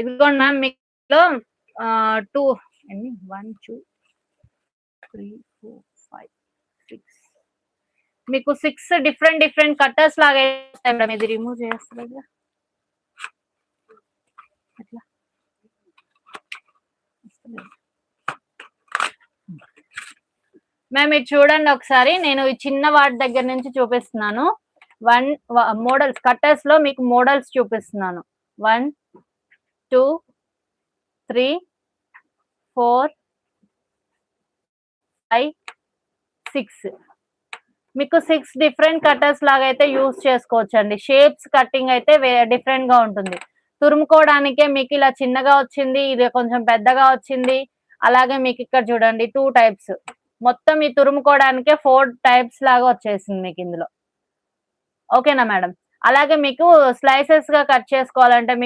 ఇదిగోండి మ్యామ్ మీలో 2 ఎన్ని 1, 2, 3, 4, 5, 6 మీకు 6 డిఫరెంట్ కట్టర్స్ లాగా వస్తాయి మేడం. ఇది రిమూవ్ చేస్తలేదా ఎట్లా మ్యామ్ ఇది చూడండి ఒకసారి. నేను ఈ చిన్న వాటి దగ్గర నుంచి చూపిస్తున్నాను. 1 మోడల్స్ కట్టర్స్ లో మీకు మోడల్స్ చూపిస్తున్నాను. 1, 2, 3, 4, 5, 6 మీకు 6 డిఫరెంట్ కట్టర్స్ లాగా అయితే యూజ్ చేసుకోవచ్చండి. షేప్స్ కట్టింగ్ అయితే డిఫరెంట్ గా ఉంటుంది. తురుముకోవడానికే మీకు ఇలా చిన్నగా వచ్చింది, ఇది కొంచెం పెద్దగా వచ్చింది. అలాగే మీకు ఇక్కడ చూడండి 2 టైప్స్. మొత్తం ఈ తురుముకోవడానికే 4 టైప్స్ లాగా వచ్చేసింది మీకు ఇందులో. ఓకేనా మేడం? అలాగే మీకు స్లైసెస్ గా కట్ చేసుకోవాలంటే